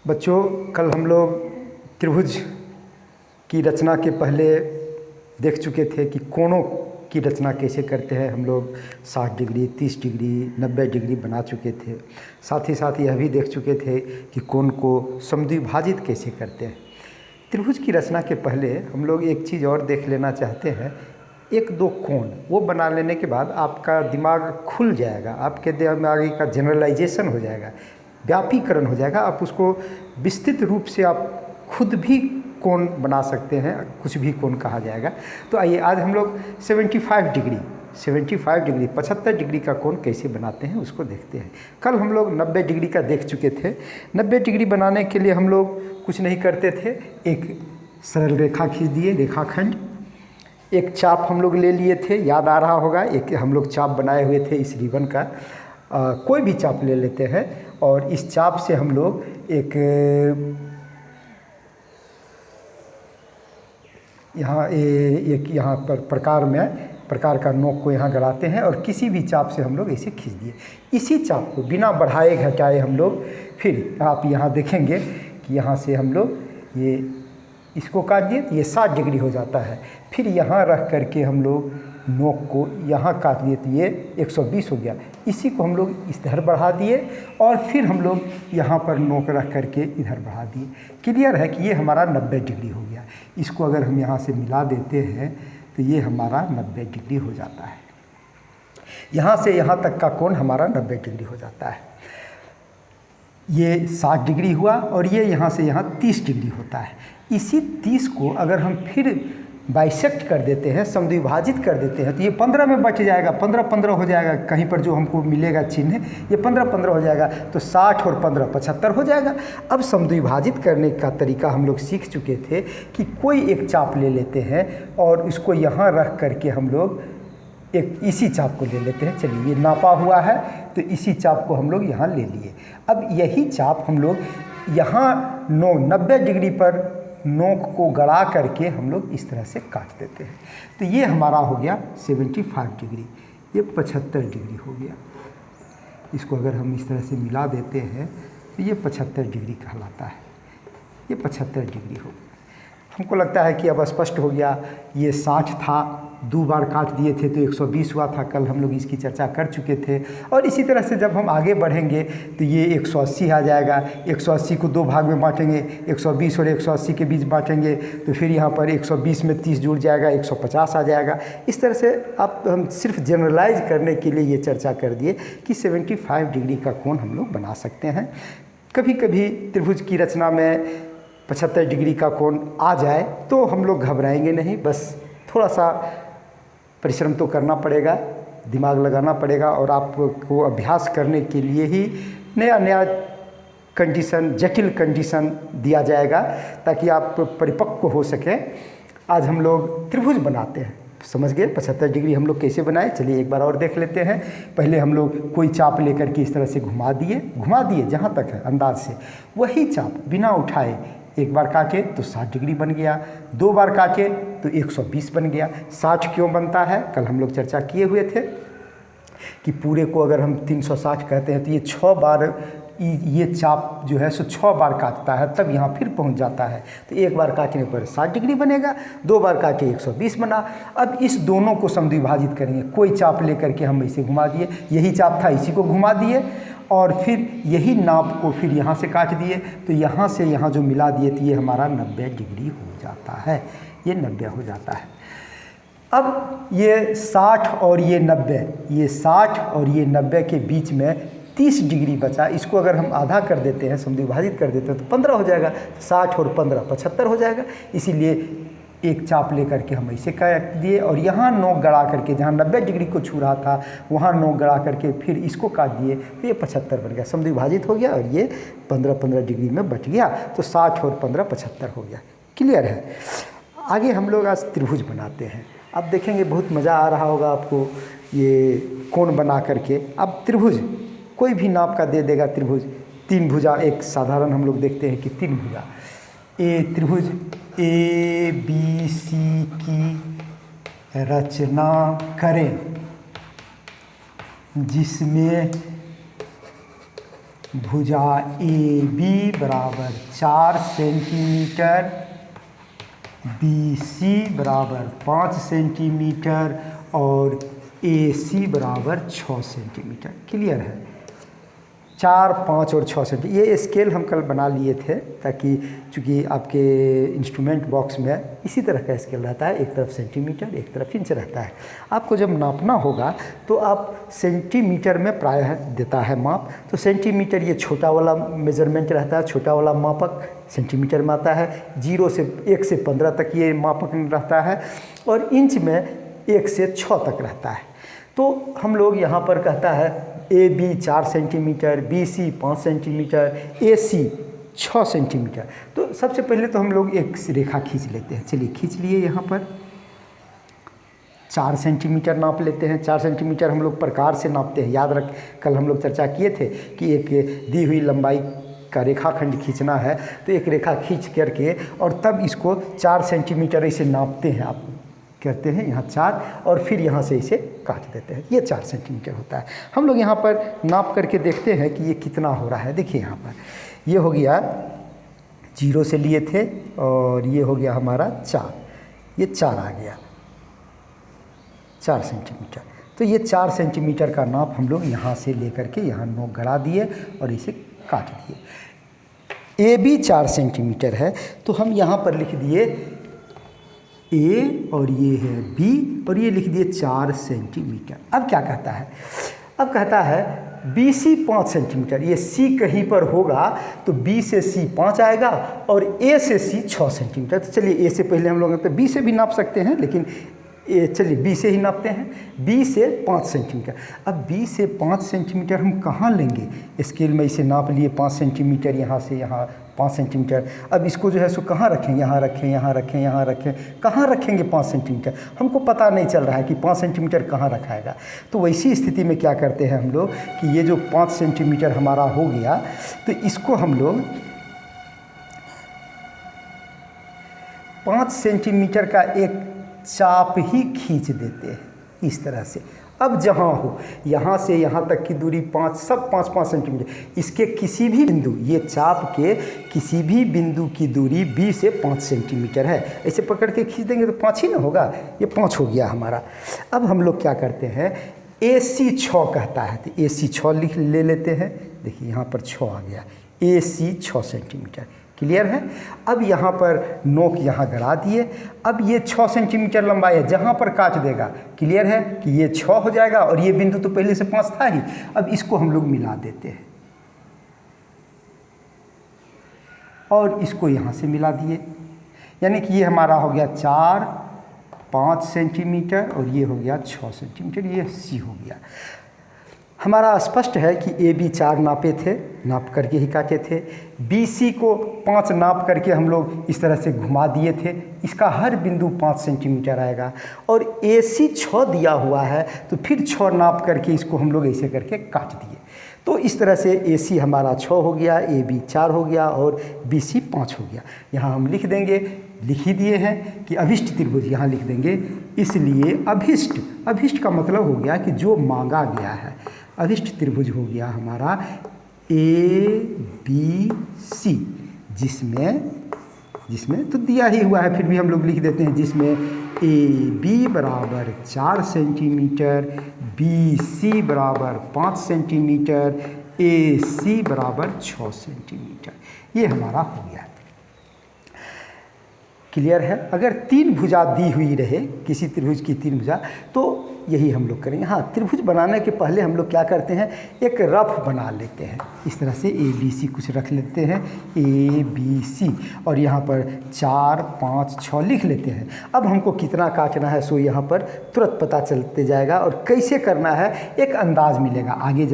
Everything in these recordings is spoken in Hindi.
बच्चों, कल हम लोग त्रिभुज की रचना के पहले देख चुके थे कि कोणों की रचना कैसे करते हैं। हम लोग 60 डिग्री, 30 डिग्री, 90 डिग्री बना चुके थे। साथ ही साथ यह भी देख चुके थे कि कोण को समद्विभाजित कैसे करते हैं। त्रिभुज की रचना के पहले हम लोग एक चीज़ और देख लेना चाहते हैं। एक दो कोण वो बना लेने के बाद आपका दिमाग खुल जाएगा, आपके दिमाग का जनरलाइजेशन हो जाएगा, व्यापीकरण हो जाएगा। आप उसको विस्तृत रूप से आप खुद भी कोण बना सकते हैं, कुछ भी कोण कहा जाएगा। तो आइए आज हम लोग 75 डिग्री 75 डिग्री का कोण कैसे बनाते हैं उसको देखते हैं। कल हम लोग 90 डिग्री का देख चुके थे। 90 डिग्री बनाने के लिए हम लोग कुछ नहीं करते थे, एक सरल रेखा खींच दिए, रेखाखंड। एक चाप हम लोग ले लिए थे, याद आ रहा होगा, एक हम लोग चाप बनाए हुए थे इस रिबन का। कोई भी चाप ले लेते हैं और इस चाप से हम लोग एक यहाँ पर प्रकार का नोक को यहाँ गड़ाते हैं और किसी भी चाप से हम लोग ऐसे खींच दिए। इसी चाप को बिना बढ़ाए घटाए हम लोग, फिर आप यहाँ देखेंगे कि यहाँ से हम लोग ये इसको काट दिए तो ये 60 डिग्री हो जाता है। फिर यहाँ रख करके हम लोग नोक को यहाँ काट दिए तो ये 120 हो गया। इसी को हम लोग इस तरह बढ़ा दिए और फिर हम लोग यहाँ पर नोक रख करके इधर बढ़ा दिए। क्लियर है कि ये हमारा 90 डिग्री हो गया। इसको अगर हम यहाँ से मिला देते हैं तो ये हमारा 90 डिग्री हो जाता है। यहाँ से यहाँ तक का कोण हमारा 90 डिग्री हो जाता है। ये 60 डिग्री हुआ और ये यहाँ से यहाँ 30 डिग्री होता है। इसी 30 को अगर हम फिर बाइसेक्ट कर देते हैं, समद्विभाजित कर देते हैं तो ये 15 में बच जाएगा, 15 हो जाएगा। कहीं पर जो हमको मिलेगा चिन्ह ये 15 हो जाएगा, तो 60 और 15 75 हो जाएगा। अब समद्विभाजित करने का तरीका हम लोग सीख चुके थे कि कोई एक चाप ले लेते हैं और इसको यहाँ रख करके हम लोग एक इसी चाप को ले लेते हैं। चलिए, ये नापा हुआ है तो इसी चाप को हम लोग यहाँ ले लिए। अब यही चाप हम लोग यहाँ 90 डिग्री पर नोक को गड़ा करके हम लोग इस तरह से काट देते हैं। तो ये हमारा हो गया 75 डिग्री, ये 75 डिग्री हो गया। इसको अगर हम इस तरह से मिला देते हैं तो ये 75 डिग्री कहलाता है। ये 75 डिग्री हो गया। हमको लगता है कि अब स्पष्ट हो गया। ये 60 था, 2 बार काट दिए थे तो 120 हुआ था। कल हम लोग इसकी चर्चा कर चुके थे। और इसी तरह से जब हम आगे बढ़ेंगे तो ये 180 आ जाएगा। 180 को 2 भाग में बांटेंगे, 120 और 180 के बीच बांटेंगे तो फिर यहाँ पर 120 में 30 जुड़ जाएगा, 150 आ जाएगा। इस तरह से आप हम सिर्फ जनरलाइज करने के लिए ये चर्चा कर दिए कि 75 डिग्री का कोण हम लोग बना सकते हैं। कभी कभी त्रिभुज की रचना में 75 डिग्री का कोण आ जाए तो हम लोग घबराएंगे नहीं। बस थोड़ा सा परिश्रम तो करना पड़ेगा, दिमाग लगाना पड़ेगा और आपको अभ्यास करने के लिए ही नया कंडीशन, जटिल कंडीशन दिया जाएगा ताकि आप परिपक्व हो सकें। आज हम लोग त्रिभुज बनाते हैं, समझ गए 75 डिग्री हम लोग कैसे बनाए। चलिए एक बार और देख लेते हैं। पहले हम लोग कोई चाप लेकर के इस तरह से घुमा दिए जहाँ तक है अंदाज से। वही चाप बिना उठाए एक बार काटे तो 60 डिग्री बन गया, 2 बार काटे तो 120 बन गया। 60 क्यों बनता है, कल हम लोग चर्चा किए हुए थे कि पूरे को अगर हम 360 कहते हैं तो ये 6 बार ये चाप जो है सो 6 बार काटता है, तब यहाँ फिर पहुँच जाता है। तो एक बार काटने पर 60 डिग्री बनेगा, 2 बार काटे 120 बना। अब इस दोनों को समद्विभाजित करेंगे। कोई चाप लेकर के हम इसे घुमा दिए, यही चाप था इसी को घुमा दिए और फिर यही नाप को फिर यहाँ से काट दिए तो यहाँ से यहाँ जो मिला दिए तो ये हमारा 90 डिग्री हो जाता है। ये 90 हो जाता है। अब ये 60 और ये 90, ये 60 और ये 90 के बीच में 30 डिग्री बचा। इसको अगर हम आधा कर देते हैं, समद्विभाजित कर देते हैं तो 15 हो जाएगा। 60 और 15 75 हो जाएगा। इसीलिए एक चाप लेकर के हम ऐसे काट दिए और यहाँ नोक गड़ा करके जहाँ 90 डिग्री को छू रहा था वहाँ नोक गड़ा करके फिर इसको काट दिए तो ये 75 बन गया, समद्विभाजित हो गया और ये 15 डिग्री में बच गया। तो 60 और 15 75 हो गया। क्लियर है। आगे हम लोग आज त्रिभुज बनाते हैं। अब देखेंगे बहुत मज़ा आ रहा होगा आपको ये कोण बना करके। अब त्रिभुज कोई भी नाप का दे देगा। त्रिभुज 3 भुजा, एक साधारण हम लोग देखते हैं कि 3 भुजा त्रिभुज ABC की रचना करें जिसमें भुजा ए बी बराबर 4 सेंटीमीटर, बी सी बराबर 5 सेंटीमीटर और ए सी बराबर 6 सेंटीमीटर। क्लियर है? 4, 5 और 6 सेंटीमीटर ये स्केल हम कल बना लिए थे, ताकि चूँकि आपके इंस्ट्रूमेंट बॉक्स में इसी तरह का स्केल रहता है, एक तरफ सेंटीमीटर एक तरफ इंच रहता है। आपको जब नापना होगा तो आप सेंटीमीटर में प्रायः देता है माप, तो सेंटीमीटर ये छोटा वाला मेजरमेंट रहता है, छोटा वाला मापक सेंटीमीटर में आता है। 0 से 1 से 15 तक ये मापक रहता है और इंच में 1 से 6 तक रहता है। तो हम लोग यहाँ पर कहता है A B 4 centimetre, B C 5 centimetre, A C 6 centimetre. तो सबसे पहले तो हम लोग एक रेखा खींच लेते हैं। चलिए खींच लिए। यहाँ पर 4 सेंटीमीटर नाप लेते हैं। 4 सेंटीमीटर हम लोग प्रकार से नापते हैं। याद रख, कल हम लोग चर्चा किए थे कि एक दी हुई लंबाई का रेखाखंड खींचना है, तो एक रेखा खींच करके और तब इसको 4 सेंटीमीटर ऐसे नापते हैं। आप करते हैं यहाँ 4 और फिर यहाँ से इसे काट देते हैं। ये 4 सेंटीमीटर होता है। हम लोग यहाँ पर नाप करके देखते हैं कि ये कितना हो रहा है। देखिए यहाँ पर ये हो गया, 0 से लिए थे और ये हो गया हमारा 4, ये 4 आ गया 4 सेंटीमीटर। तो ये 4 सेंटीमीटर का नाप हम लोग यहाँ से लेकर के यहाँ नोक गड़ा दिए और इसे काट दिए। ए बी 4 सेंटीमीटर है तो हम यहाँ पर लिख दिए ए और ये है बी और ये लिख दिए 4 सेंटीमीटर। अब क्या कहता है? अब कहता है बी सी 5 सेंटीमीटर। ये सी कहीं पर होगा तो बी से सी 5 आएगा और ए से सी 6 सेंटीमीटर। तो चलिए ए से पहले हम लोग बी से भी नाप सकते हैं, लेकिन चलिए बी से ही नापते हैं। बी से 5 सेंटीमीटर। अब बी से 5 सेंटीमीटर हम कहाँ लेंगे? स्केल में इसे नाप लिए 5 सेंटीमीटर, यहाँ से यहाँ 5 सेंटीमीटर। अब इसको जो है सो कहाँ रखें? यहाँ रखें, यहाँ रखें, यहाँ रखें। कहाँ रखेंगे 5 सेंटीमीटर? हमको पता नहीं चल रहा है कि 5 सेंटीमीटर कहाँ रखाएगा। तो वैसी स्थिति में क्या करते हैं हम लोग कि ये जो 5 सेंटीमीटर हमारा हो गया, तो इसको हम लोग 5 सेंटीमीटर का एक चाप ही खींच देते हैं इस तरह से। अब जहाँ हो यहाँ से यहाँ तक की दूरी 5, सब 5-5 सेंटीमीटर। इसके किसी भी बिंदु, ये चाप के किसी भी बिंदु की दूरी बी से 5 सेंटीमीटर है। ऐसे पकड़ के खींच देंगे तो 5 ही ना होगा, ये 5 हो गया हमारा। अब हम लोग क्या करते हैं, ए सी 6 कहता है तो ए सी 6 ले लेते हैं। देखिए यहाँ पर 6 आ गया, ए सी 6 सेंटीमीटर। क्लियर है? अब यहाँ पर नोक यहाँ गड़ा दिए। अब ये 6 सेंटीमीटर लंबाई है, जहाँ पर काट देगा क्लियर है कि ये 6 हो जाएगा और ये बिंदु तो पहले से 5 था ही। अब इसको हम लोग मिला देते हैं और इसको यहाँ से मिला दिए, यानी कि ये हमारा हो गया 4-5 सेंटीमीटर और ये हो गया 6 सेंटीमीटर। ये सी हो गया। हमारा स्पष्ट है कि ए बी 4 नापे थे, नाप करके ही काटे थे। बी सी को 5 नाप करके हम लोग इस तरह से घुमा दिए थे, इसका हर बिंदु 5 सेंटीमीटर आएगा। और ए सी 6 दिया हुआ है तो फिर 6 नाप करके इसको हम लोग ऐसे करके काट दिए। तो इस तरह से ए सी हमारा 6 हो गया, ए बी 4 हो गया और बी सी 5 हो गया। यहाँ हम लिख देंगे, लिख ही दिए हैं कि अभिष्ट त्रिभुज यहाँ लिख देंगे। इसलिए अभिष्ट का मतलब हो गया कि जो मांगा गया है। अभिष्ट त्रिभुज हो गया हमारा ए बी सी, जिसमें तो दिया ही हुआ है, फिर भी हम लोग लिख देते हैं, जिसमें ए बी बराबर 4 सेंटीमीटर, बी सी बराबर 5 सेंटीमीटर, ए सी बराबर 6 सेंटीमीटर। ये हमारा हो गया। क्लियर है? अगर 3 भुजा दी हुई रहे, किसी त्रिभुज की 3 भुजा, तो यही हम लोग करेंगे। हाँ, त्रिभुज बनाने के पहले हम लोग क्या करते हैं, एक रफ बना लेते हैं। इस तरह से ए बी सी कुछ रख लेते हैं, ए बी सी, और यहाँ पर 4, 5, 6 लिख लेते हैं। अब हमको कितना काटना है सो यहाँ पर तुरंत पता चलते जाएगा और कैसे करना है एक अंदाज़ मिलेगा। आगे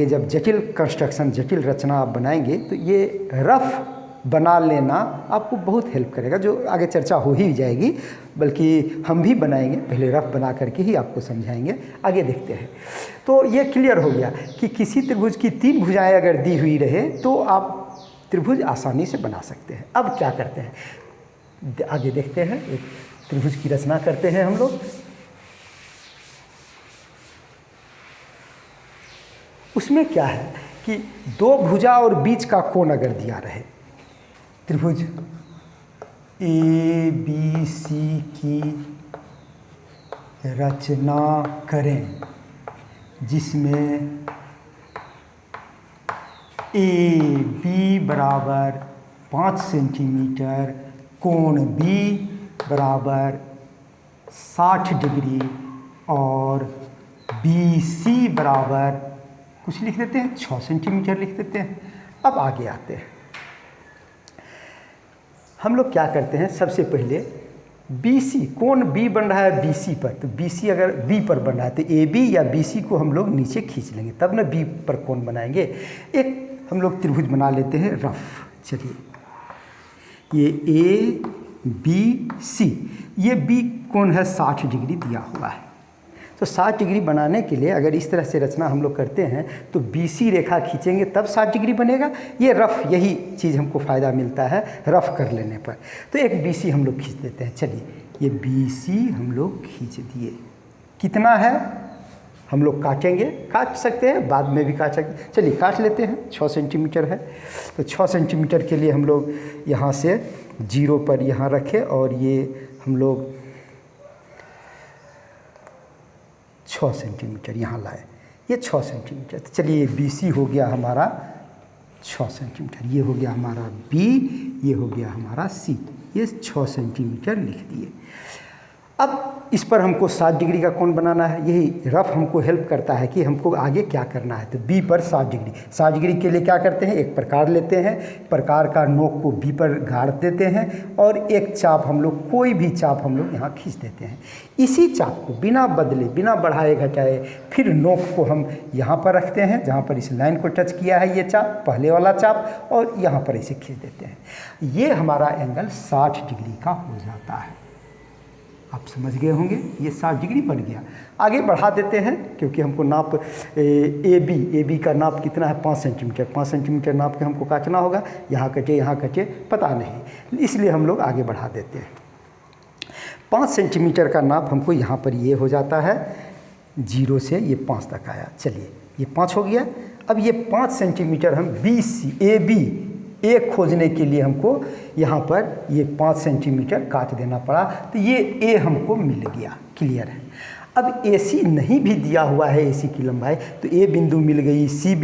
जब जटिल कंस्ट्रक्शन, जटिल रचना आप बनाएंगे तो ये रफ बना लेना आपको बहुत हेल्प करेगा, जो आगे चर्चा हो ही जाएगी, बल्कि हम भी बनाएंगे। पहले रफ बना करके ही आपको समझाएंगे, आगे देखते हैं। तो ये क्लियर हो गया कि किसी त्रिभुज की 3 भुजाएं अगर दी हुई रहे तो आप त्रिभुज आसानी से बना सकते हैं। अब क्या करते हैं, आगे देखते हैं। एक त्रिभुज की रचना करते हैं हम लोग। उसमें क्या है कि दो भुजा और बीच का कोण अगर दिया रहे, त्रिभुज ए बी सी की रचना करें जिसमें ए बी बराबर 5 सेंटीमीटर, कोण बी बराबर 60 डिग्री और बी सी बराबर कुछ लिख देते हैं 6 सेंटीमीटर लिख देते हैं। अब आगे आते हैं, हम लोग क्या करते हैं, सबसे पहले BC कोण B बन रहा है BC पर, तो BC अगर B पर बन रहा है तो AB या BC को हम लोग नीचे खींच लेंगे, तब ना B पर कोण बनाएंगे। एक हम लोग त्रिभुज बना लेते हैं रफ। चलिए, ये ABC, ये B कोण है 60 डिग्री दिया हुआ है। तो 60 डिग्री बनाने के लिए अगर इस तरह से रचना हम लोग करते हैं तो BC रेखा खींचेंगे तब 60 डिग्री बनेगा। ये रफ, यही चीज़ हमको फ़ायदा मिलता है रफ कर लेने पर। तो एक BC हम लोग खींच देते हैं। चलिए, ये BC हम लोग खींच दिए। कितना है हम लोग काटेंगे, काट सकते हैं, बाद में भी काट सकते हैं। चलिए काट लेते हैं, 6 सेंटीमीटर है। तो 6 सेंटीमीटर के लिए हम लोग यहाँ से 0 पर यहाँ रखें और ये हम लोग 6 सेंटीमीटर यहाँ लाए, ये 6 सेंटीमीटर। तो चलिए BC हो गया हमारा 6 सेंटीमीटर, ये हो गया हमारा B, ये हो गया हमारा C, ये 6 सेंटीमीटर लिख दिए। अब इस पर हमको 60 डिग्री का कोण बनाना है। यही रफ हमको हेल्प करता है कि हमको आगे क्या करना है। तो B पर 60 डिग्री, 60 डिग्री के लिए क्या करते हैं, एक प्रकार लेते हैं, प्रकार का नोक को B पर गाड़ देते हैं और एक चाप हम लोग, कोई भी चाप हम लोग यहाँ खींच देते हैं। इसी चाप को बिना बदले, बिना बढ़ाए घटाए, फिर नोक को हम यहाँ पर रखते हैं जहाँ पर इस लाइन को टच किया है ये चाप, पहले वाला चाप, और यहाँ पर इसे खींच देते हैं। ये हमारा एंगल 60 डिग्री का हो जाता है। आप समझ गए होंगे, ये 60 डिग्री बन गया। आगे बढ़ा देते हैं क्योंकि हमको नाप ए बी का नाप कितना है, 5 सेंटीमीटर। 5 सेंटीमीटर नाप के हमको काटना होगा, यहाँ कटे पता नहीं, इसलिए हम लोग आगे बढ़ा देते हैं। 5 सेंटीमीटर का नाप हमको यहाँ पर ये हो जाता है, 0 से ये 5 तक आया। चलिए, ये 5 हो गया। अब ये 5 सेंटीमीटर हम ए खोजने के लिए हमको यहाँ पर ये 5 सेंटीमीटर काट देना पड़ा, तो ये ए हमको मिल गया। क्लियर है। अब AC नहीं भी दिया हुआ है, AC की लंबाई, तो ए बिंदु मिल गई, ए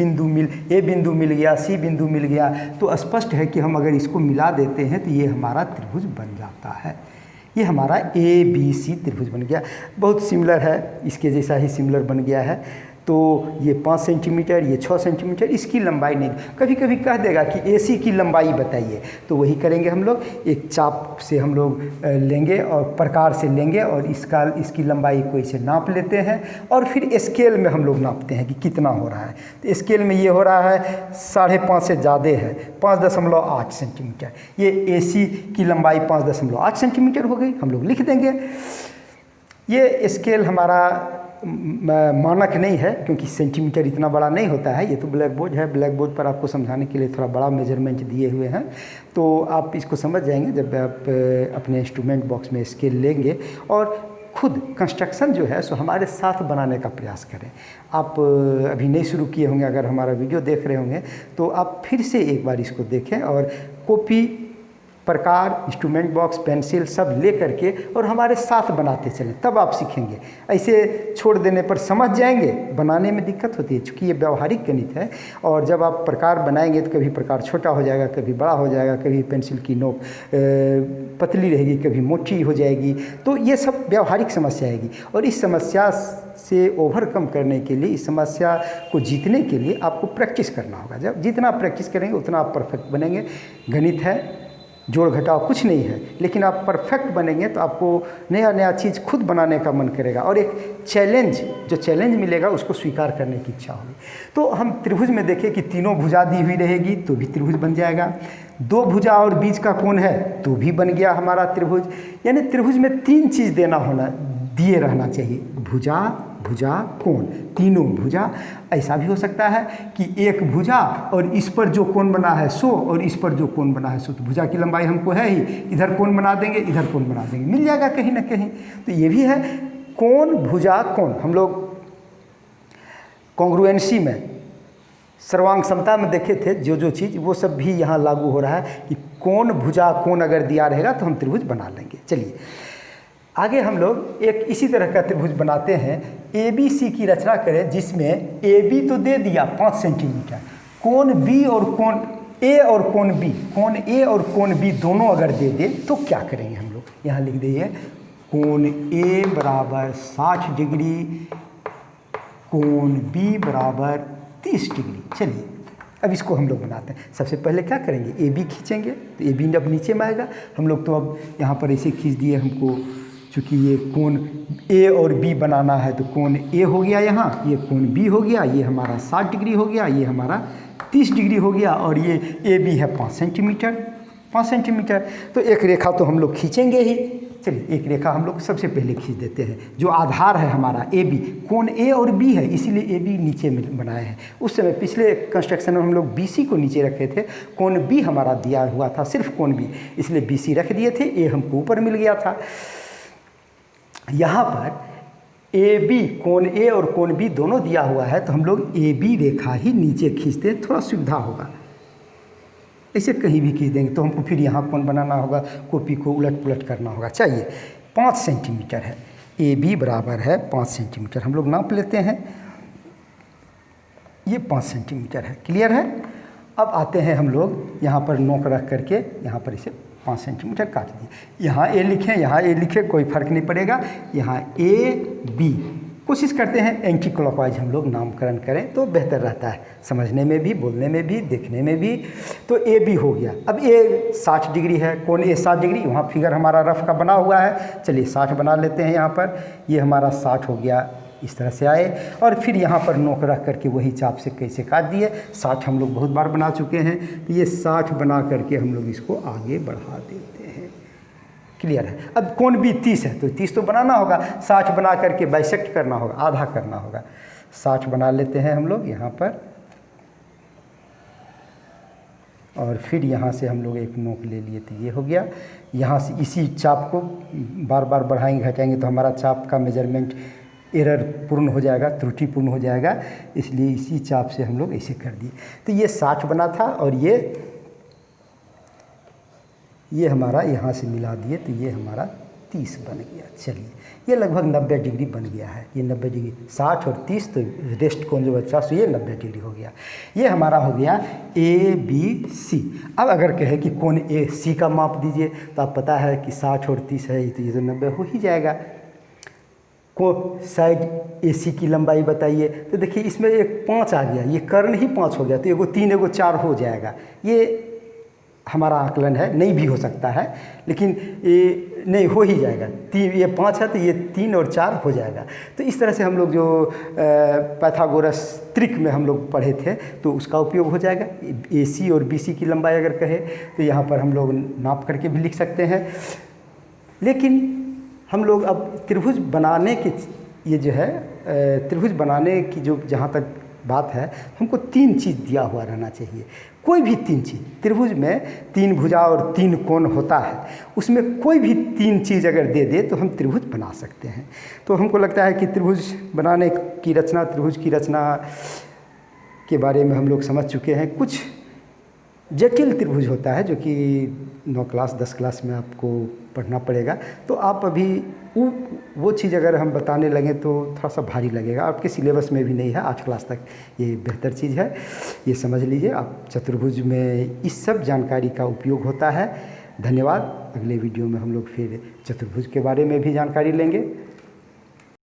बिंदु मिल गया, C बिंदु मिल गया, तो स्पष्ट है कि हम अगर इसको मिला देते हैं तो ये हमारा त्रिभुज बन जाता है। ये हमारा ABC त्रिभुज बन गया। बहुत सिमिलर है, इसके जैसा ही सिमिलर बन गया है। तो ये 5 सेंटीमीटर, ये 6 सेंटीमीटर, इसकी लंबाई नहीं। कभी कभी कह देगा कि AC की लंबाई बताइए, तो वही करेंगे हम लोग। एक चाप से हम लोग लेंगे और प्रकार से लेंगे और इसकी लंबाई को इसे नाप लेते हैं और फिर स्केल में हम लोग नापते हैं कि कितना हो रहा है। तो स्केल में ये हो रहा है 5.5 से ज़्यादा है, 5.8 सेंटीमीटर। ये AC की लंबाई 5.8 सेंटीमीटर हो गई, हम लोग लिख देंगे। ये स्केल हमारा मानक नहीं है क्योंकि सेंटीमीटर इतना बड़ा नहीं होता है। ये तो ब्लैक बोर्ड है, ब्लैक बोर्ड पर आपको समझाने के लिए थोड़ा बड़ा मेजरमेंट दिए हुए हैं, तो आप इसको समझ जाएंगे जब आप अपने इंस्ट्रूमेंट बॉक्स में स्केल लेंगे और खुद कंस्ट्रक्शन जो है सो हमारे साथ बनाने का प्रयास करें। आप अभी नहीं शुरू किए होंगे, अगर हमारा वीडियो देख रहे होंगे तो आप फिर से एक बार इसको देखें और कॉपी, प्रकार, इंस्ट्रूमेंट बॉक्स, पेंसिल सब ले करके और हमारे साथ बनाते चलें, तब आप सीखेंगे। ऐसे छोड़ देने पर समझ जाएंगे, बनाने में दिक्कत होती है क्योंकि ये व्यवहारिक गणित है। और जब आप प्रकार बनाएंगे तो कभी प्रकार छोटा हो जाएगा, कभी बड़ा हो जाएगा, कभी पेंसिल की नोक पतली रहेगी, कभी मोटी हो जाएगी, तो ये सब व्यवहारिक समस्या आएगी। और इस समस्या से ओवरकम करने के लिए, इस समस्या को जीतने के लिए आपको प्रैक्टिस करना होगा। जब जितना प्रैक्टिस करेंगे उतना आप परफेक्ट बनेंगे। गणित है, जोड़ घटाव कुछ नहीं है, लेकिन आप परफेक्ट बनेंगे तो आपको नया नया चीज़ खुद बनाने का मन करेगा और एक जो चैलेंज मिलेगा उसको स्वीकार करने की इच्छा होगी। तो हम त्रिभुज में देखें कि तीनों भुजा दी हुई रहेगी तो भी त्रिभुज बन जाएगा। 2 भुजा और बीच का कोण है तो भी बन गया हमारा त्रिभुज। यानी त्रिभुज में 3 चीज़ दिए रहना चाहिए, भुजा, कोण, तीनों भुजा। ऐसा भी हो सकता है कि एक भुजा और इस पर जो कोण बना है सो और इस पर जो कोण बना है सो, तो भुजा की लंबाई हमको है ही, इधर कोण बना देंगे, इधर कोण बना देंगे, मिल जाएगा कहीं ना कहीं। तो ये भी है कोण, भुजा, कोण। हम लोग कॉन्ग्रुएंसी में सर्वांग समता में देखे थे जो चीज़, वो सब भी यहाँ लागू हो रहा है कि कोण भुजा कोण अगर दिया रहेगा तो हम त्रिभुज बना लेंगे। चलिए आगे हम लोग एक इसी तरह का त्रिभुज बनाते हैं। ABC की रचना करें जिसमें AB तो दे दिया 5 सेंटीमीटर, कोण B और कोण A और कोण B, कोण A और कोण B दोनों अगर दे दे तो क्या करेंगे हम लोग। यहाँ लिख दिए कोण A बराबर 60 डिग्री, कोण B बराबर 30 डिग्री। चलिए अब इसको हम लोग बनाते हैं। सबसे पहले क्या करेंगे, AB खींचेंगे तो AB अब नीचे में आएगा। हम लोग तो अब यहाँ पर ऐसे खींच दिए, हमको चूँकि ये कोण A और B बनाना है तो कोण A हो गया यहाँ, ये कोण B हो गया, ये हमारा 60 डिग्री हो गया, ये हमारा 30 डिग्री हो गया, और ये AB है 5 सेंटीमीटर। तो एक रेखा तो हम लोग खींचेंगे ही। चलिए एक रेखा हम लोग सबसे पहले खींच देते हैं। जो आधार है हमारा AB, कोण A और B है, इसीलिए AB नीचे में बनाए हैं। उस समय पिछले कंस्ट्रक्शन में हम लोग BC को नीचे रखे थे, कोण B हमारा दिया हुआ था, सिर्फ कोण B, इसलिए BC रख दिए थे, A हमको ऊपर मिल गया था। यहाँ पर AB, कोण A और कोण B दोनों दिया हुआ है, तो हम लोग AB रेखा ही नीचे खींचते हैं, थोड़ा सुविधा होगा। ऐसे कहीं भी खींच देंगे तो हमको फिर यहाँ कोण बनाना होगा, कॉपी को उलट पुलट करना होगा। चाहिए 5 सेंटीमीटर है, AB बराबर है 5 सेंटीमीटर। हम लोग नाप लेते हैं, ये 5 सेंटीमीटर है। क्लियर है। अब आते हैं हम लोग यहाँ पर नोक रख करके यहाँ पर इसे 5 सेंटीमीटर काट दिए। यहाँ A लिखें, यहाँ A लिखें, कोई फर्क नहीं पड़ेगा। यहाँ AB कोशिश करते हैं एंटी क्लॉकवाइज हम लोग नामकरण करें तो बेहतर रहता है, समझने में भी, बोलने में भी, देखने में भी। तो AB हो गया। अब A 60 डिग्री है, कोण A 60 डिग्री, वहाँ फिगर हमारा रफ का बना हुआ है। चलिए 60 बना लेते हैं यहाँ पर। ये हमारा 60 हो गया, इस तरह से आए, और फिर यहाँ पर नोक रख करके वही चाप से कैसे काट दिए। 60 हम लोग बहुत बार बना चुके हैं, तो ये 60 बना करके हम लोग इसको आगे बढ़ा देते हैं। क्लियर है। अब कोण B 30 है तो 30 तो बनाना होगा, 60 बना करके बाइसेक्ट करना होगा, आधा करना होगा। 60 बना लेते हैं हम लोग यहाँ पर, और फिर यहाँ से हम लोग एक नोक ले लिए तो ये हो गया। यहाँ से इसी चाप को बार बार बढ़ाएंगे घटाएंगे तो हमारा चाप का मेजरमेंट एरर पूर्ण हो जाएगा, त्रुटिपूर्ण हो जाएगा, इसलिए इसी चाप से हम लोग ऐसे कर दिए। तो ये 60 बना था, और ये हमारा यहाँ से मिला दिए तो ये हमारा 30 बन गया। चलिए ये लगभग 90 डिग्री बन गया है। ये 90 डिग्री, 60 और 30 तो रेस्ट कोण जो बचा सो ये 90 डिग्री हो गया। ये हमारा हो गया ABC। अब अगर कहे कि कोण AC का माप दीजिए तो आप पता है कि 60 और 30 है तो ये तो 90 हो ही जाएगा। को साइड AC की लंबाई बताइए, तो देखिए इसमें एक 5 आ गया, ये कर्ण ही 5 हो गया, तो एगो 3 एगो 4 हो जाएगा। ये हमारा आकलन है, नहीं भी हो सकता है, लेकिन ये नहीं हो ही जाएगा। ये 5 है तो ये 3 और 4 हो जाएगा। तो इस तरह से हम लोग जो पाइथागोरस त्रिक में हम लोग पढ़े थे तो उसका उपयोग हो जाएगा। AC और BC की लंबाई अगर कहे तो यहाँ पर हम लोग नाप करके भी लिख सकते हैं। लेकिन हम लोग अब त्रिभुज बनाने के ये जो है त्रिभुज बनाने की जो जहाँ तक बात है, हमको 3 चीज़ दिया हुआ रहना चाहिए। कोई भी 3 चीज़, त्रिभुज में 3 भुजा और 3 कोण होता है, उसमें कोई भी 3 चीज़ अगर दे दे तो हम त्रिभुज बना सकते हैं। तो हमको लगता है कि त्रिभुज बनाने की रचना, त्रिभुज की रचना के बारे में हम लोग समझ चुके हैं। कुछ जटिल त्रिभुज होता है जो कि 9 क्लास 10 क्लास में आपको पढ़ना पड़ेगा, तो आप अभी वो चीज़ अगर हम बताने लगें तो थोड़ा सा भारी लगेगा। आपके सिलेबस में भी नहीं है, 8 क्लास तक ये बेहतर चीज़ है, ये समझ लीजिए आप। चतुर्भुज में इस सब जानकारी का उपयोग होता है। धन्यवाद। अगले वीडियो में हम लोग फिर चतुर्भुज के बारे में भी जानकारी लेंगे।